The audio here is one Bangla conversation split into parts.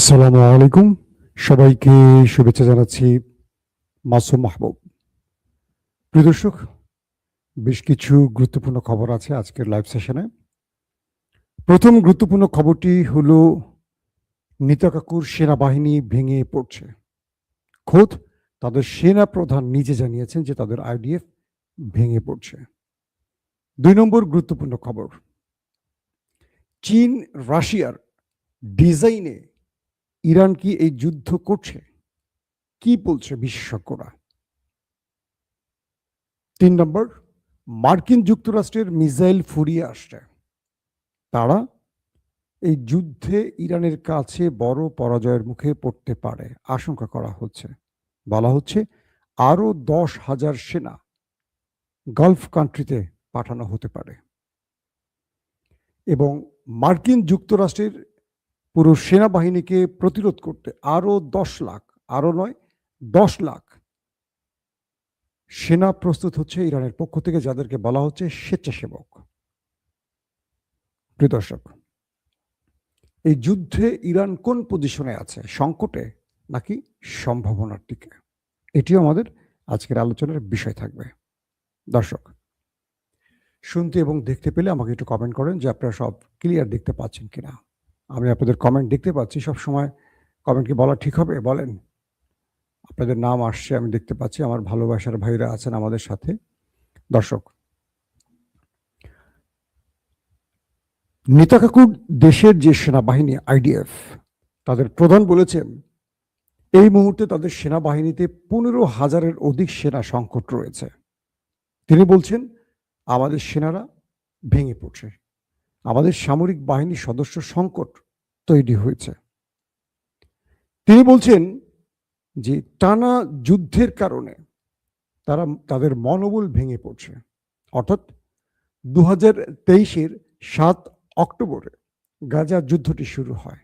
আসসালামু আলাইকুম। সবাইকে শুভেচ্ছা জানাচ্ছি। মাসুম মাহবুব। প্রিয় দর্শক, বেশ কিছু গুরুত্বপূর্ণ খবর আছে আজকের লাইভ সেশনে। প্রথম গুরুত্বপূর্ণ খবরটি হলো নিতা কাকুর সেনাবাহিনী ভেঙে পড়ছে। খোদ তাদের সেনা প্রধান নিজে জানিয়েছেন যে তাদের আইডিএফ ভেঙে পড়ছে। ২ নম্বর গুরুত্বপূর্ণ খবর, চীন রাশিয়ার ডিজাইনে ইরান কি এই যুদ্ধ করছে? কি বলছে বিশেষজ্ঞরা? ৩ নম্বর, মার্কিন যুক্তরাষ্ট্রের মিসাইল ফুরিয়ে আসছে। তারা এই যুদ্ধে ইরানের কাছে বড় পরাজয়ের মুখে পড়তে পারে আশঙ্কা করা হচ্ছে। বলা হচ্ছে আরও 10,000 সেনা গালফ কান্ট্রিতে পাঠানো হতে পারে এবং মার্কিন যুক্তরাষ্ট্রের পুরো সেনাবাহিনীকে প্রতিরোধ করতে আরও 10 লাখ, আরও নয় 10 লাখ সেনা প্রস্তুত হচ্ছে ইরানের পক্ষ থেকে, যাদেরকে বলা হচ্ছে স্বেচ্ছাসেবক। প্রিয় দর্শক, এই যুদ্ধে ইরান কোন পজিশনে আছে, সংকটে নাকি সম্ভাবনার দিকে? এটিও আমাদের আজকের আলোচনার বিষয় থাকবে। দর্শক, শুনতে এবং দেখতে পেলে আমাকে একটু কমেন্ট করেন যে আপনারা সব ক্লিয়ার দেখতে পাচ্ছেন কিনা। আমি আপনাদের কমেন্ট দেখতে পাচ্ছি, সব সময় কমেন্ট কি বলা ঠিক হবে বলেন? আপনাদের নাম আসছে, আমি দেখতে পাচ্ছি, আমার ভালোবাসার ভাইরা আছেন আমাদের সাথে। দর্শক, নেতা কাকুর দেশের যে সেনাবাহিনী আইডিএফ, তাদের প্রধান বলেছেন এই মুহূর্তে তাদের সেনাবাহিনীতে 15,000-এর অধিক সেনা সংকট রয়েছে। তিনি বলছেন আমাদের সেনারা ভেঙে পড়ছে, আমাদের সামরিক বাহিনীর সদস্য সংকট তৈরি হয়েছে। তিনি বলছেন যে টানা যুদ্ধের কারণে তাদের মনোবল ভেঙে পড়ছে। অর্থাৎ 2023-এর 7 অক্টোবরে গাজা যুদ্ধটি শুরু হয়।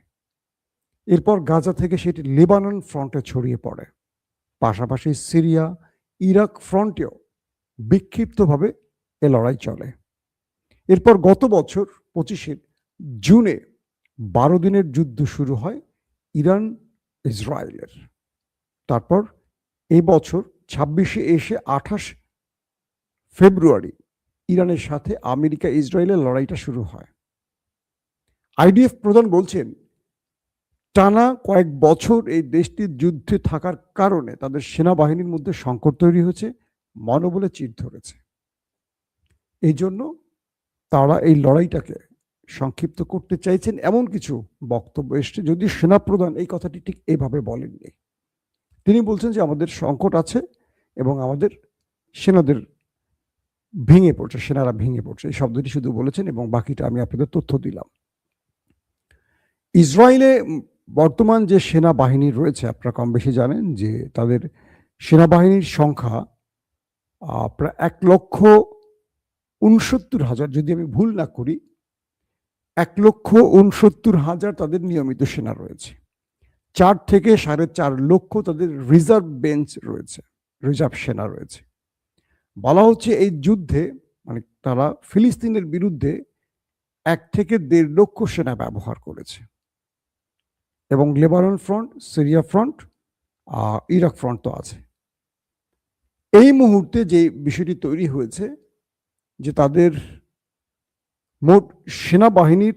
এরপর গাজা থেকে সেটি লেবানন ফ্রন্টে ছড়িয়ে পড়ে। পাশাপাশি সিরিয়া, ইরাক ফ্রন্টেও বিক্ষিপ্তভাবে এ লড়াই চলে। এরপর গত বছর 25 জুনে 12 দিনের যুদ্ধ শুরু হয় ইরান ইসরায়েলের। তারপর এই বছর 26-এ এসে 28 ফেব্রুয়ারি ইরানের সাথে আমেরিকা ইসরায়েলের লড়াইটা শুরু হয়। আইডিএফ প্রধান বলছেন টানা কয়েক বছর এই দেশটির যুদ্ধে থাকার কারণে তাদের সেনাবাহিনীর মধ্যে সংকট তৈরি হয়েছে, মনোবলে চিড় ধরেছে। এই জন্য তারা এই লড়াইটাকে সংক্ষিপ্ত করতে চাইছেন, এমন কিছু বক্তব্য এসছে, যদি সেনাপ্রধান এই কথাটি ঠিক এইভাবে বলেননি। তিনি বলছেন যে আমাদের সংকট আছে এবং আমাদের সেনাদের ভেঙে পড়ছে, সেনারা ভেঙে পড়ছে, এই শব্দটি শুধু বলেছেন এবং বাকিটা আমি আপনাদের তথ্য দিলাম। ইসরায়েলে বর্তমান যে সেনাবাহিনী রয়েছে, আপনারা কম বেশি জানেন যে তাদের সেনাবাহিনীর সংখ্যা প্রায় 1,69,000, যদি আমি ভুল না করি 1,69,000 তাদের নিয়মিত সেনা রয়েছে। 4 থেকে 4.5 লক্ষ তাদের রিজার্ভ বেঞ্চ রয়েছে, রিজার্ভ সেনা রয়েছে। বলা হচ্ছে এই যুদ্ধে মানে তারা ফিলিস্তিনের বিরুদ্ধে 1 থেকে 1.5 লক্ষ সেনা ব্যবহার করেছে এবং Lebanon front, Syria front, Iraq front তো আছে। এই মুহূর্তে যে বিষয়টি তৈরি হয়েছে যে তাদের মোট সেনাবাহিনীর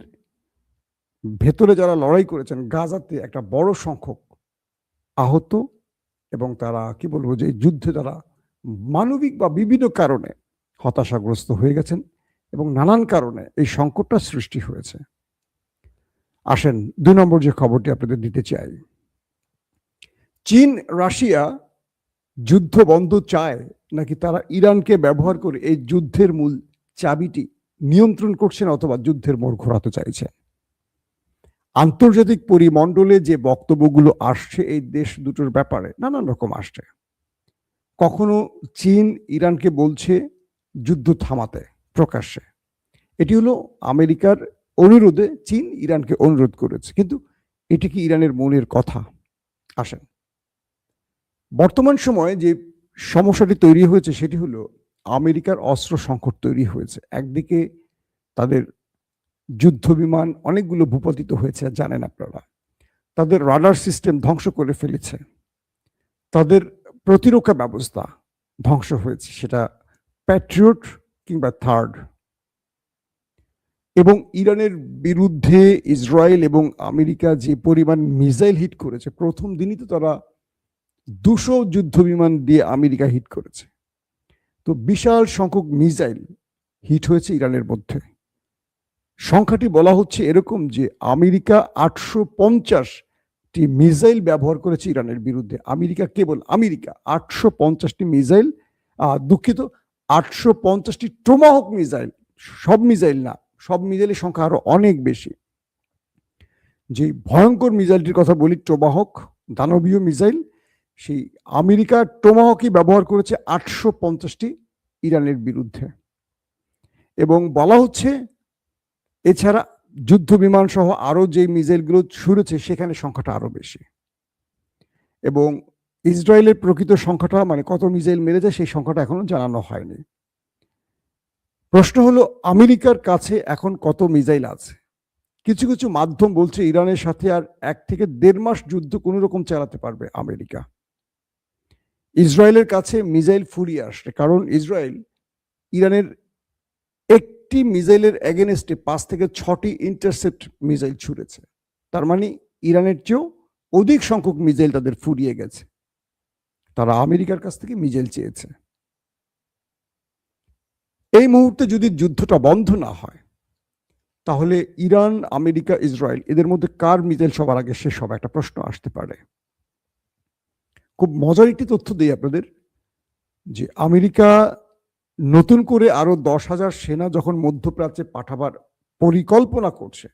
ভেতরে যারা লড়াই করেছেন গাজাতে একটা বড় সংখ্যক আহত এবং তারা কি বলবো যে যুদ্ধে তারা মানবিক বা বিভিন্ন কারণে হতাশাগ্রস্ত হয়ে গেছেন এবং নানান কারণে এই সংকটটা সৃষ্টি হয়েছে। আসেন 2 নম্বর যে খবরটি আপনাদের দিতে চাই, চীন রাশিয়া যুদ্ধ বন্ধ চায় নাকি তারা ইরানকে ব্যবহার করে এই যুদ্ধের মূল চাবিটি নিয়ন্ত্রণ করছেন অথবা যুদ্ধের মোড় ঘোরাতে চাইছেন? আন্তর্জাতিক পরিমণ্ডলে যে বক্তব্যগুলো আসছে এই দেশ দুটোর ব্যাপারে নানান রকম আসছে। কখনো চীন ইরানকে বলছে যুদ্ধ থামাতে প্রকাশ্যে, এটি হলো আমেরিকার অনুরোধে চীন ইরানকে অনুরোধ করেছে, কিন্তু এটি কি ইরানের মনের কথা? আসেন, বর্তমান সময়ে যে সমস্যাটি তৈরি হয়েছে সেটি হলো আমেরিকার অস্ত্র সংকট তৈরি হয়েছে। একদিকে তাদের যুদ্ধ বিমান অনেকগুলো ভূপাতিত হয়েছে, জানেন আপনারা। তাদের রাডার সিস্টেম ধ্বংস করে ফেলেছে, তাদের প্রতিরক্ষা ব্যবস্থা ধ্বংস হয়েছে, সেটা প্যাট্রিয়ট কিংবা থার্ড। এবং ইরানের বিরুদ্ধে ইসরায়েল এবং আমেরিকা যে পরিমাণ মিসাইল হিট করেছে, প্রথম দিনই তো তারা 200 যুদ্ধ বিমান দিয়ে আমেরিকা হিট করেছে। তো বিশাল সংখ্যক মিসাইল হিট হয়েছে ইরানের মধ্যে। সংখ্যাটি বলা হচ্ছে এরকম যে আমেরিকা 850টি মিসাইল ব্যবহার করেছে ইরানের বিরুদ্ধে। আমেরিকা, কেবল আমেরিকা 850টি মিসাইল, দুঃখিত, 850টি টোমাহক মিসাইল, সব মিসাইল না, সব মিসাইলের সংখ্যা আরো অনেক বেশি। যে ভয়ঙ্কর মিসাইলটির কথা বলি, টোমাহক দানবীয় মিসাইল, সেই আমেরিকা টোমাহকই ব্যবহার করেছে 850টি ইরানের বিরুদ্ধে। এবং বলা হচ্ছে এছাড়া যুদ্ধ বিমান সহ আরো যে মিসাইলগুলো ছুড়েছে সেখানে সংখ্যাটা আরো বেশি। এবং ইসরায়েলের প্রকৃত সংখ্যাটা, মানে কত মিসাইল মেরেছে, সেই সংখ্যাটা এখনো জানানো হয়নি। প্রশ্ন হলো আমেরিকার কাছে এখন কত মিসাইল আছে? কিছু কিছু মাধ্যম বলছে ইরানের সাথে আর 1 থেকে 1.5 মাস যুদ্ধ কোনো রকম চালাতে পারবে আমেরিকা। ইসরায়েলের কাছে মিসাইল ফুরিয়ে আসছে, কারণ ইসরায়েল ইরানের একটি মিসাইলের এগেনস্টে 5 থেকে 6টি ইন্টারসেপ্ট মিসাইল ছুড়েছে। তার মানে ইরানের চেয়েও অধিক সংখ্যক মিসাইল তাদের ফুরিয়ে গেছে। তারা আমেরিকার কাছ থেকে মিসাইল চেয়েছে। এই মুহূর্তে যদি যুদ্ধটা বন্ধ না হয়, তাহলে ইরান, আমেরিকা, ইসরায়েল এদের মধ্যে কার মিসাইল সবার আগে শেষ হবে, একটা প্রশ্ন আসতে পারে। খুব মজার একটি তথ্য দিই আপনাদের, যে আমেরিকা নতুন করে আরো 10,000 সেনা যখন মধ্যপ্রাচ্যে পাঠাবার পরিকল্পনা করছে,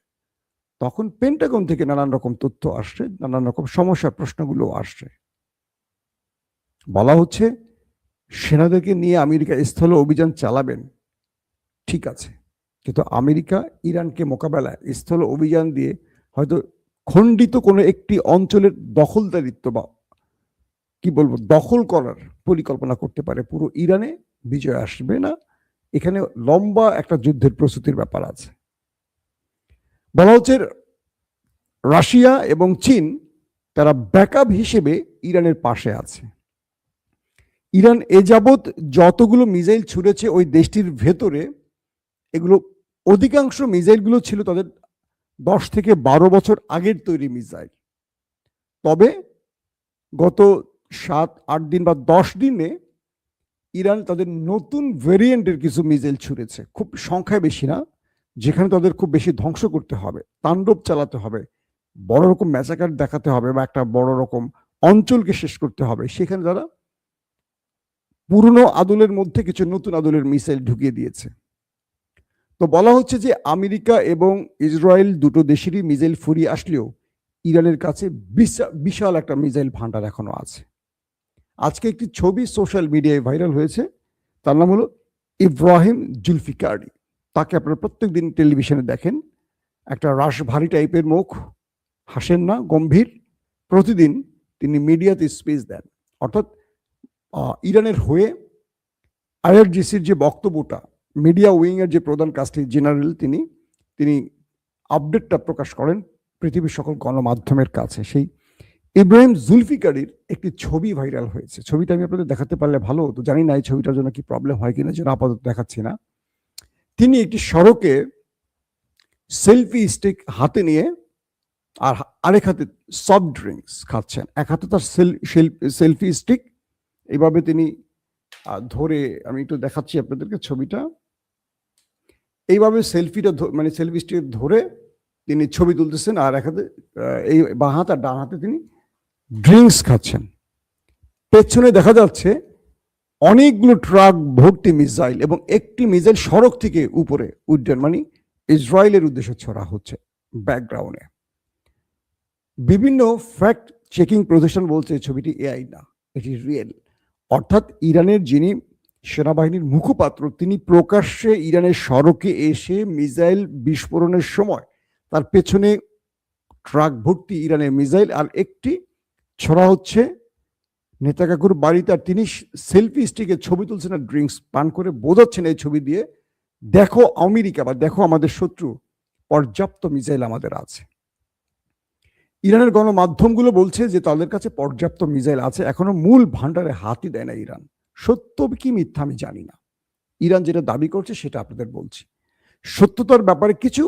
তখন পেন্টাগন থেকে নানান রকম তথ্য আসছে, নানান রকম সমস্যার প্রশ্নগুলো আসছে। বলা হচ্ছে সেনাদেরকে নিয়ে আমেরিকা স্থল অভিযান চালাবেন, ঠিক আছে, কিন্তু আমেরিকা ইরানকে মোকাবেলায় স্থল অভিযান দিয়ে হয়তো খণ্ডিত কোনো একটি অঞ্চলের দখলদারিত্ব বা কি বলবো দখল করার পরিকল্পনা করতে পারে। পুরো ইরানে বিজয় আসবে না, এখানে লম্বা একটা যুদ্ধের প্রস্তুতির ব্যাপার আছে। বলা হচ্ছে রাশিয়া এবং চীন তারা ব্যাকআপ হিসেবে ইরানের পাশে আছে। ইরান এ যাবৎ যতগুলো মিসাইল ছুড়েছে ওই দেশটির ভেতরে, এগুলো অধিকাংশ মিসাইলগুলো ছিল তাদের 10 থেকে 12 বছর আগের তৈরি মিসাইল। তবে গত 7-8 দিন বা 10 দিনে ইরান তাদের নতুন ভেরিয়েন্টের কিছু মিসাইল ছুড়েছে, খুব সংখ্যায় বেশি না, যেখানে তাদের খুব বেশি ধ্বংস করতে হবে, তাণ্ডব চালাতে হবে, বড় রকম ম্যাসাকার দেখাতে হবে বা একটা বড় রকম অঞ্চলকে শেষ করতে হবে, সেখানে তারা পুরনো আদলের মধ্যে কিছু নতুন আদলের মিসাইল ঢুকিয়ে দিয়েছে। তো বলা হচ্ছে যে আমেরিকা এবং ইসরায়েল দুটো দেশেরই মিসাইল ফুরিয়ে আসলেও ইরানের কাছে বিশাল একটা মিসাইল ভান্ডার এখনো আছে। আজকে একটি ছবি সোশ্যাল মিডিয়ায় ভাইরাল হয়েছে, তার নাম হলো ইব্রাহিম জুলফিকারি। তাকে আপনারা প্রত্যেক দিন টেলিভিশনে দেখেন, একটা রাশভারী টাইপের মুখ, হাসেন না, গম্ভীর। প্রতিদিন তিনি মিডিয়াতে স্পিচ দেন, অর্থাৎ ইরানের হয়ে আইআরজিসির যে বক্তব্যটা, মিডিয়া উইং এর যে প্রধান কাজটি জেনারেল, তিনি আপডেটটা প্রকাশ করেন পৃথিবীর সকল গণমাধ্যমের কাছে। সেই ইব্রাহিম জুলফিকারির একটি ছবি ভাইরাল হয়েছে। ছবিটা আমি আপনাদের দেখাতে পারলে ভালো হতো, জানি না এই ছবিটার জন্য কি প্রবলেম হয় কিনা, যেন আপাতত দেখাচ্ছি না। তিনি একটি সড়কে সেলফি স্টিক হাতে নিয়ে আর আরেক হাতে সফট ড্রিঙ্কস খাচ্ছেন, এক হাতে তার সেলফি স্টিক, এইভাবে তিনি ধরে, আমি একটু দেখাচ্ছি আপনাদেরকে ছবিটা, এইভাবে সেলফিটা মানে সেলফি স্টিক ধরে তিনি ছবি তুলতেছেন, আর এক হাতে এই বাঁ হাত আর ডান হাতে তিনি ড্রিঙ্কস খাচ্ছেন। পেছনে দেখা যাচ্ছে অনেকগুলো ট্রাক ভর্তি মিসাইল, এবং একটি মিসাইল সড়ক থেকে উপরে উড্ডয়ন, মানে ইসরায়েলের উদ্দেশ্যে ছড়া হচ্ছে ব্যাকগ্রাউন্ডে। বিভিন্ন ফ্যাক্ট চেকিং প্রতিষ্ঠান বলছে ছবিটি এআই না, এটি রিয়েল। অর্থাৎ ইরানের যিনি সেনাবাহিনীর মুখপাত্র, তিনি প্রকাশ্যে ইরানের সড়কে এসে মিসাইল বিস্ফোরণের সময় তার পেছনে ট্রাক ভর্তি ইরানের মিসাইল, আর একটি ছড়া হচ্ছে নেতাকাকুর বাড়িতে, আর তিনি সেলফি স্টিকে ছবি তুলছেন আর ড্রিঙ্কস পান করে বোঝাচ্ছেন এই ছবি দিয়ে, দেখো আমেরিকা বা দেখো আমাদের শত্রু, পর্যাপ্ত মিসাইল আমাদের আছে। ইরানের গণমাধ্যমগুলো বলছে যে তাদের কাছে পর্যাপ্ত মিসাইল আছে, এখনো মূল ভান্ডারে হাতই দেয় না ইরান। সত্য কি মিথ্যা আমি জানি না, ইরান যেটা দাবি করছে সেটা আপনাদের বলছি। সত্যতার ব্যাপারে কিছু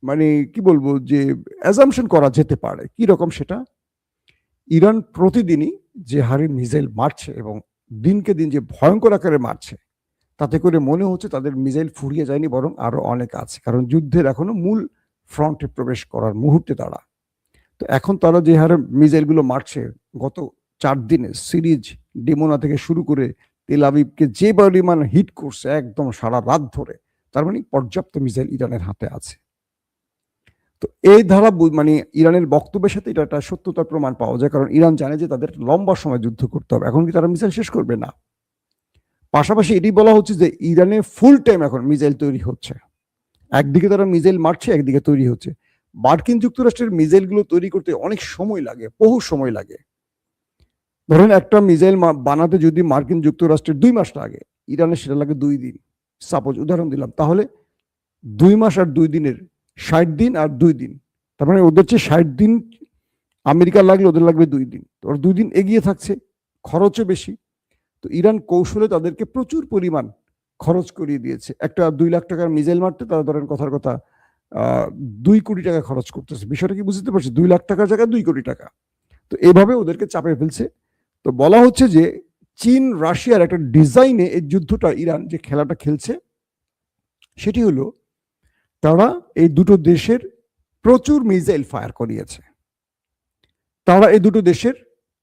মানে কি বলবো যে অ্যাজাম্পশন করা যেতে পারে। কি রকম সেটা? ইরান প্রতিদিনই যে হারে মিসাইল মারছে এবং দিনকে দিন যে ভয়ঙ্কর আকারে মারছে, তাতে করে মনে হচ্ছে তাদের মিসাইল ফুরিয়ে যায়নি, বরং আরো অনেক আছে। কারণ যুদ্ধের এখনো মূল ফ্রন্টে প্রবেশ করার মুহূর্তে তারা। তো এখন তারা যে হারে মিসাইলগুলো মারছে, গত 4 দিনে সিরিজ ডিমোনা থেকে শুরু করে তেল আবিবকে যে পরিমাণ হিট করছে একদম সারা রাত ধরে, তার মানে পর্যাপ্ত মিসাইল ইরানের হাতে আছে। তো এই ধারা মানে ইরানের বক্তব্যের সাথে এটা একটা সত্যতার প্রমাণ পাওয়া যায়, কারণ ইরান জানে যে তাদের লম্বা সময় যুদ্ধ করতে হবে। এখন কি তারা মিসাইল শেষ করবে? না। পাশাপাশি এটি বলা হচ্ছে যে ইরানে ফুল টাইম এখন মিসাইল তৈরি হচ্ছে। একদিকে তারা মিসাইল মারছে, একদিকে তৈরি হচ্ছে। মার্কিন যুক্তরাষ্ট্রের মিসাইলগুলো তৈরি করতে অনেক সময় লাগে, বহু সময় লাগে। ধরেন একটা মিসাইল বানাতে যদি মার্কিন যুক্তরাষ্ট্রের 2 মাস লাগে, ইরানের সেটা লাগে 2 দিন। সাপোজ উদাহরণ দিলাম, তাহলে 2 মাস আর 2 দিনের 60 দিন আর 2 দিন, তার মানে ওদের চেয়ে 60 দিন আমেরিকা লাগলে ওদের লাগবে 2 দিন। তো ওরা 2 দিন এগিয়ে থাকছে, খরচও বেশি। তো ইরান কৌশলে তাদেরকে প্রচুর পরিমাণ খরচ করিয়ে দিয়েছে। একটা 2 লাখ টাকার মিসাইল মারতে তারা ধরেন কথার কথা 2 কোটি টাকা খরচ করতেছে। বিষয়টা কি বুঝতে পারছি? 2 লাখ টাকার জায়গায় 2 কোটি টাকা। তো এভাবে ওদেরকে চাপে ফেলছে। তো বলা হচ্ছে যে চীন রাশিয়ার একটা ডিজাইনে এই যুদ্ধটা ইরান যে খেলাটা খেলছে, সেটি হলো তারা এই দুটো দেশের প্রচুর মিসাইল ফায়ার করিয়েছে। তারা এই দুটো দেশের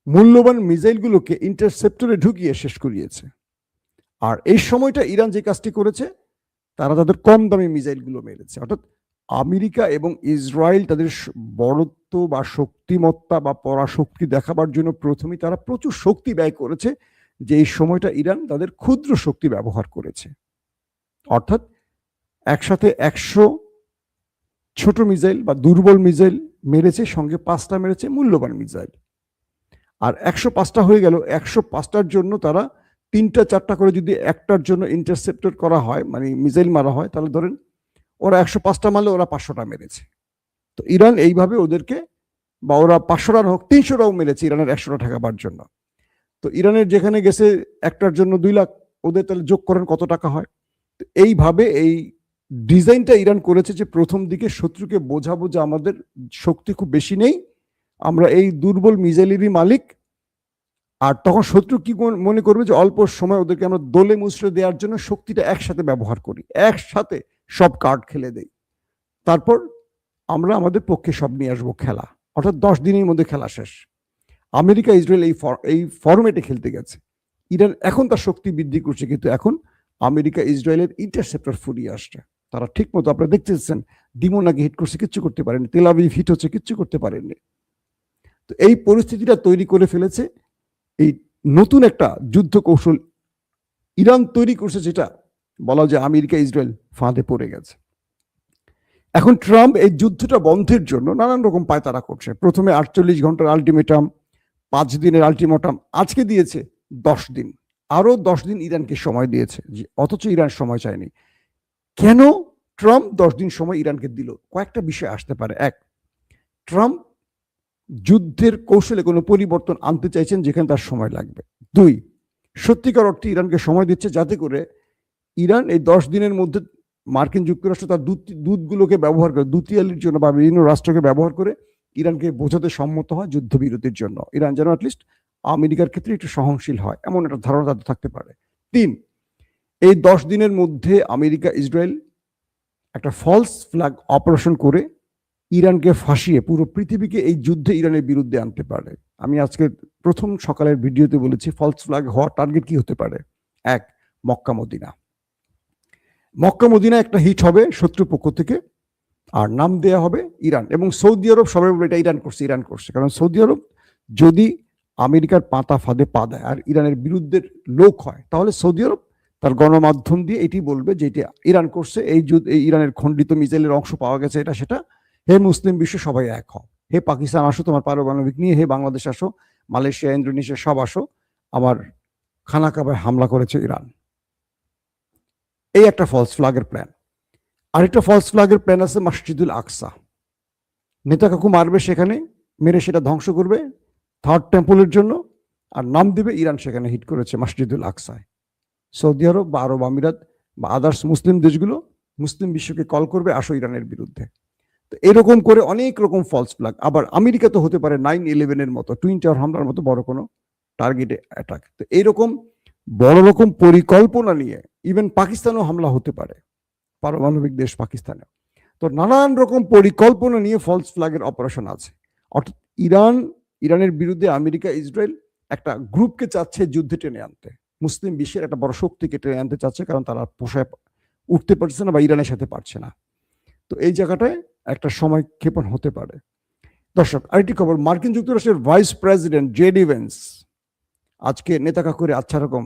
মূল্যবান মিসাইলগুলোকে ইন্টারসেপ্টরে ঢুকিয়ে শেষ করিয়েছে। আর এই সময়টা ইরান যে কাজটি করেছে, তারা তাদের কম দামি মিসাইলগুলো মেরেছে। অর্থাৎ আমেরিকা এবং ইসরায়েল তাদের বড়ত্ব বা শক্তিমত্তা বা পরাশক্তি দেখাবার জন্য প্রথমেই তারা প্রচুর শক্তি ব্যয় করেছে, যে এই সময়টা ইরান তাদের ক্ষুদ্র শক্তি ব্যবহার করেছে। অর্থাৎ একসাথে 100 ছোট মিসাইল বা দুর্বল মিসাইল মেরেছে, সঙ্গে 5টা মেরেছে মূল্যবান মিসাইল। আর 105টা হয়ে গেল। 105টার জন্য তারা 3টা 4টা করে যদি একটার জন্য ইন্টারসেপ্টর করা হয়, মানে মিসাইল মারা হয়, তাহলে ধরেন ওরা 105টা মারলে ওরা 500টা মেরেছে। তো ইরান এইভাবে ওদেরকে, বা ওরা 500টার হোক 300টাও মেরেছে ইরানের 100টা ঠেকাবার জন্য। তো ইরানের যেখানে গেছে একটার জন্য 2 লাখ, ওদের তাহলে যোগ করেন কত টাকা হয়। তো এইভাবে এই ডিজাইনটা ইরান করেছে যে প্রথম দিকে শত্রুকে বোঝাবো যে আমাদের শক্তি খুব বেশি নেই, আমরা এই দুর্বল মিসাইলেরই মালিক। আর তখন শত্রু কি মনে করবে যে অল্প সময় ওদেরকে আমরা দোলে মুচড়ে দেওয়ার জন্য শক্তিটা একসাথে ব্যবহার করি, একসাথে সব কার্ড খেলে দেই, তারপর আমরা আমাদের পক্ষে সব নিয়ে আসবো খেলা। অর্থাৎ 10 দিনের মধ্যে খেলা শেষ। আমেরিকা ইসরায়েল এই ফরম্যাটে খেলতে গেছে। ইরান এখন তার শক্তি বৃদ্ধি করছে, কিন্তু এখন আমেরিকা ইসরায়েলের ইন্টারসেপ্টর ফুরিয়ে আসছে। তারা ঠিক মতো, আপনারা দেখতেছেন, ডিমোনাকে হিট করছে, কিচ্ছু করতে পারেনি। তেল আবিব হিট হচ্ছে, কিচ্ছু করতে পারেননি। তো এই পরিস্থিতিটা তৈরি করে ফেলেছে এই নতুন একটা যুদ্ধ কৌশল ইরান তৈরি করছে, যেটা বলা যায় আমেরিকা ইসরায়েল ফাঁদে পড়ে গেছে। এখন ট্রাম্প এই যুদ্ধটা বন্ধের জন্য নানান রকম পায়তারা করছে। প্রথমে 48 ঘন্টার আলটিমেটাম, 5 দিনের আলটিমেটাম, আজকে দিয়েছে 10 দিন, আরো 10 দিন ইরানকে সময় দিয়েছে, অথচ ইরান সময় চায়নি। কেন ট্রাম্প 10 দিন সময় ইরানকে দিল? কয়েকটা বিষয় আসতে পারে। 1, ট্রাম্প যুদ্ধের কৌশলে কোনো পরিবর্তন আনতে চাইছেন যেখানে তার সময় লাগবে। 2, সত্যিকার অর্থে ইরানকে সময় দিচ্ছে যাতে করে ইরান এই 10 দিনের মধ্যে মার্কিন যুক্তরাষ্ট্র তার দূতগুলোকে ব্যবহার করে, দূতিয়ালির জন্য বা বিভিন্ন রাষ্ট্রকে ব্যবহার করে ইরানকে বোঝাতে সম্মত হয় যুদ্ধবিরতির জন্য। ইরান যেন অ্যাটলিস্ট আমেরিকার ক্ষেত্রে একটু সহনশীল হয়, এমন একটা ধারণা তাদের থাকতে পারে। 3, এই 10 দিনের মধ্যে আমেরিকা ইসরায়েল একটা ফলস ফ্ল্যাগ অপারেশন করে ইরানকে ফাঁসিয়ে পুরো পৃথিবীকে এই যুদ্ধে ইরানের বিরুদ্ধে আনতে পারে। আমি আজকে প্রথম সকালের ভিডিওতে বলেছি ফলস ফ্ল্যাগ হওয়ার টার্গেট কি হতে পারে। 1, মক্কা মদিনা। মক্কা মদিনা একটা হিট হবে শত্রুর পক্ষ থেকে, আর নাম দেয়া হবে ইরান। এবং সৌদি আরব সবাই বলে এটা ইরান করছে, ইরান করছে। কারণ সৌদি আরব যদি আমেরিকার পাতা ফাঁদে পা দেয় আর ইরানের বিরুদ্ধে লোক হয়, তাহলে সৌদি আরব তার গণমাধ্যম দিয়ে এটি বলবে যে এটা ইরান করছে, এই ইরানের খণ্ডিত মিসাইলের অংশ পাওয়া গেছে, এটা সেটা। হে মুসলিম বিশ্ব সবাই এক হও, হে পাকিস্তান আসো তোমার পারমাণবিক নিয়ে, হে বাংলাদেশ আসো, মালয়েশিয়া ইন্দোনেশিয়া সব আসো, আমার খানা কাবায় হামলা করেছে ইরান। এই একটা ফলস ফ্ল্যাগের প্ল্যান। আরেকটা ফলস ফ্ল্যাগের প্ল্যান আছে মসজিদুল আকসা। নেতা কাকু মারবে সেখানে, মেরে সেটা ধ্বংস করবে থার্ড টেম্পলের জন্য, আর নাম দিবে ইরান সেখানে হিট করেছে মসজিদুল আকসায়। সৌদি আরব বা আরব আমিরাত বা আদার্স মুসলিম দেশগুলো মুসলিম বিশ্বকে কল করবে আসো ইরানের বিরুদ্ধে। তো এরকম করে অনেক রকম ফলস ফ্ল্যাগ। আবার আমেরিকা তো হতে পারে 9/11-এর মতো, টুইন টাওয়ার হামলার মতো বড় কোনো টার্গেটে অ্যাটাক। তো এইরকম বড় রকম পরিকল্পনা নিয়ে ইভেন পাকিস্তানেও হামলা হতে পারে, পারমাণবিক দেশ পাকিস্তানে। তো নানান রকম পরিকল্পনা নিয়ে ফলস ফ্ল্যাগের অপারেশন আছে। অর্থাৎ ইরানের বিরুদ্ধে আমেরিকা ইসরায়েল একটা গ্রুপকে চাচ্ছে যুদ্ধে টেনে আনতে, মুসলিম বিশ্বের একটা বড় শক্তিকে টেনে আনতে চাচ্ছে, কারণ তারা পোষায় উঠতে পারছে না বা ইরানের সাথে পারছে না। তো এই জায়গাটায় একটা সময় ক্ষেপণ হতে পারে। দর্শক, আরেকটি খবর, মার্কিন যুক্তরাষ্ট্রের ভাইস প্রেসিডেন্ট জেডি ভেন্স আজকে নেতা কাকুরে আচ্ছা রকম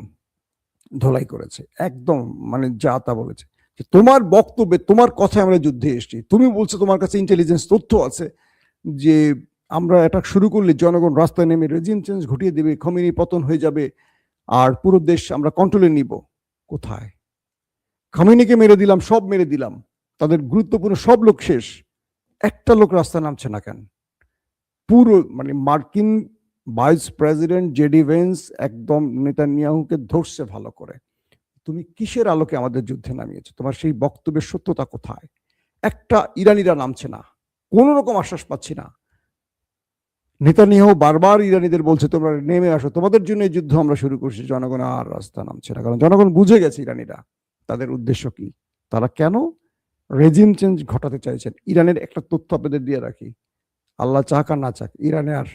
ধোলাই করেছে, একদম মানে যা তা বলেছে যে তোমার বক্তব্যে তোমার কথায় আমরা যুদ্ধে এসেছি, তুমি বলছো তোমার কাছে ইন্টেলিজেন্স তথ্য আছে যে আমরা অ্যাটাক শুরু করলে জনগণ রাস্তায় নেমে রেজিম চেঞ্জ ঘটিয়ে দেবে, খমেনি পতন হয়ে যাবে আর পুরো দেশ আমরা কন্ট্রোলে নিব। কোথায়? খমেনিকে মেরে দিলাম, সব মেরে দিলাম, তাদের গুরুত্বপূর্ণ সব লোক শেষ, একটা লোক রাস্তায় নামছে না কেন? পুরো মানে মার্কিন ভাইস প্রেসিডেন্ট জেডি ভেন্স একদম নেতানিয়াহুকে ধরছে ভালো করে, তুমি কিসের আলোকে আমাদের যুদ্ধে নামিয়েছো, তোমার সেই বক্তব্যের সত্যতা কোথায়? একটা ইরানিরা নামছে না, কোন রকম আশ্বাস পাচ্ছি না। নেতানিয়াহু বারবার ইরানিদের বলছে তোমরা নেমে আসো, তোমাদের জন্য এই যুদ্ধ আমরা শুরু করছি, জনগণ আর রাস্তা নামছে না, কারণ জনগণ বুঝে গেছে ইরানিরা তাদের উদ্দেশ্য কি, তারা কেন রেজিম চেঞ্জ ঘটাতে চাইছেন। ইরানের একটা তথ্য আপনাদের দিয়ে রাখি, আল্লাহ চাক আর না চাক, ইরানে আর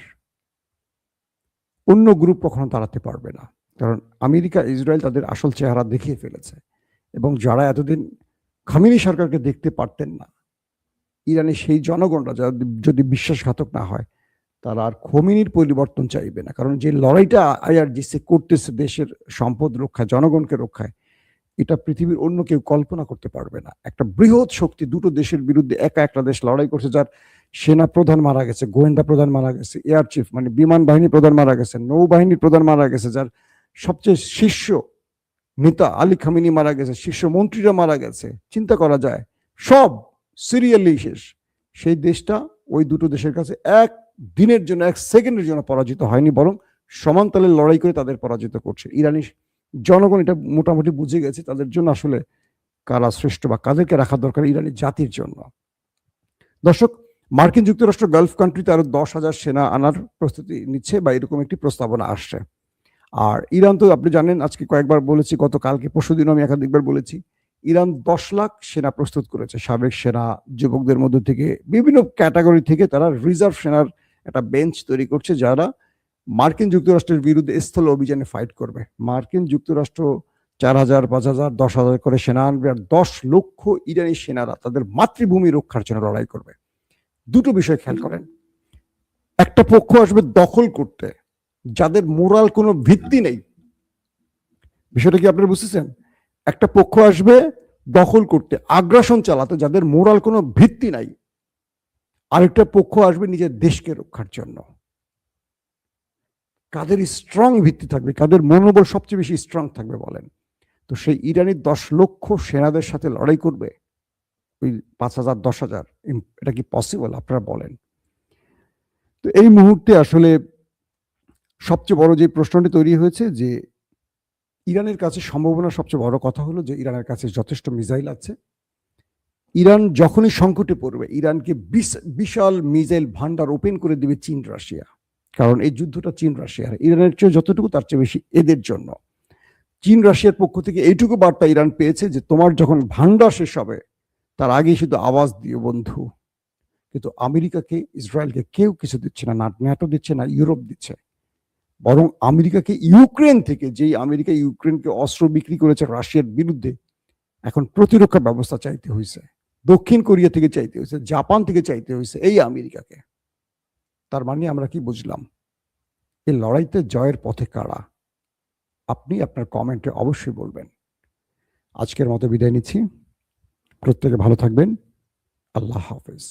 অন্য গ্রুপ কখনো দাঁড়াতে পারবে না, কারণ আমেরিকা ইসরায়েল তাদের আসল চেহারা দেখিয়ে ফেলেছে। এবং যারা এতদিন খামেনি সরকারকে দেখতে পারতেন না, ইরানে সেই জনগণরা যারা যদি বিশ্বাসঘাতক না হয়, তারা আর খোমেনির পরিবর্তন চাইবে না, কারণ যে লড়াইটা আইআরজিসি করতেছে দেশের সম্পদ রক্ষায়, জনগণকে রক্ষায়, এটা পৃথিবীর অন্য কেউ কল্পনা করতে পারবে না। একটা বৃহৎ শক্তি দুটো দেশের বিরুদ্ধে একা একটা দেশ লড়াই করছে, যার সেনা প্রধান মারা গেছে, গোয়েন্দা প্রধান মারা গেছে, এয়ার চিফ মানে বিমান বাহিনী প্রধান মারা গেছে, নৌবাহিনীর প্রধান মারা গেছে, যার সবচেয়ে শীর্ষ নেতা আলী খামেনি মারা গেছে, শীর্ষ মন্ত্রীরা মারা গেছে, চিন্তা করা যায়, সব সিরিয়ালি শেষ। সেই দেশটা ওই দুটো দেশের কাছে এক দিনের জন্য, এক সেকেন্ডের জন্য পরাজিত হয়নি, বরং সমানতালে লড়াই করে তাদের পরাজিত করছে। ইরানি জনগণ এটা মোটামুটি বুঝে গেছে তাদের জন্য আসলে কারা শ্রেষ্ঠ বা কাদেরকে রাখা দরকার ইরানি জাতির জন্য। দর্শক, মার্কিন যুক্তরাষ্ট্র গালফ কান্ট্রিতে আরো 10,000 সেনা আনার প্রস্তুতি নিচ্ছে বা এরকম একটি প্রস্তাবনা আসছে। আর ইরান তো আপনি জানেন, আজকে কয়েকবার বলেছি, গতকালকে পরশুদিন আমি একাধিকবার বলেছি, ইরান 10 লাখ সেনা প্রস্তুত করেছে, সাবেক সেনা, যুবকদের মধ্য থেকে, বিভিন্ন ক্যাটাগরি থেকে তারা রিজার্ভ সেনার একটা বেঞ্চ তৈরি করছে, যারা মার্কিন যুক্তরাষ্ট্রের বিরুদ্ধে স্থল অভিযানে ফাইট করবে। মার্কিন যুক্তরাষ্ট্র 4,000, 5,000, 10,000 করে সেনা আনবে, আর 10 লক্ষ ইরানি সেনারা তাদের মাতৃভূমি রক্ষার জন্য লড়াই করবে। দুটো বিষয় খেয়াল করেন, একটা পক্ষ আসবে দখল করতে, যাদের মোরাল কোনো ভিত্তি নেই, বিষয়টা কি আপনারা বুঝতেছেন? একটা পক্ষ আসবে দখল করতে, আগ্রাসন চালাতে, যাদের মোরাল কোনো ভিত্তি নাই। আরেকটা পক্ষ আসবে নিজের দেশকে রক্ষার জন্য। কাদের স্ট্রং ভিত্তি থাকবে, কাদের মনোবল সবচেয়ে বেশি স্ট্রং থাকবে বলেন? তো সেই ইরানি 10 লক্ষ সেনাদের সাথে লড়াই করবে ওই 5,000, 10,000, এটা কি পসিবল আপনারা বলেন? তো এই মুহূর্তে আসলে সবচেয়ে বড় যে প্রশ্নটি তৈরি হয়েছে যে ইরানের কাছে সম্ভাবনা, সবচেয়ে বড় কথা হলো যে ইরানের কাছে যথেষ্ট মিসাইল আছে। ইরান যখনই সংকটে পড়বে, ইরানকে বিশাল মিসাইল ভান্ডার ওপেন করে দিবে চীন রাশিয়া, কারণ এই যুদ্ধটা চীন রাশিয়ার, ইরানের চেয়ে যতটুকু তার চেয়ে বেশি এদের জন্য। চীন রাশিয়ার পক্ষ থেকে এইটুকু বার্তা ইরান পেয়েছে যে তোমার যখন ভান্ডার শেষ হবে তার আগেই শুধু আওয়াজ দিও বন্ধু। কিন্তু আমেরিকাকে, ইসরায়েলকে কেউ কিছু দিচ্ছে না, না ন্যাটো দিচ্ছে, না ইউরোপ দিচ্ছে, বরং আমেরিকাকে ইউক্রেন থেকে, যেই আমেরিকা ইউক্রেনকে অস্ত্র বিক্রি করেছে রাশিয়ার বিরুদ্ধে, এখন প্রতিরক্ষা ব্যবস্থা চাইতে হয়েছে, দক্ষিণ কোরিয়া থেকে চাইতে হয়েছে, জাপান থেকে চাইতে হয়েছে এই আমেরিকাকে। তার মানে আমরা কি বুঝলাম? এই লড়াইতে জয়ের পথে কারা? আপনি আপনার কমেন্টে অবশ্যই বলবেন। আজকের মতো বিদায় নিচ্ছি, প্রত্যেকে ভালো থাকবেন, আল্লাহ হাফেজ।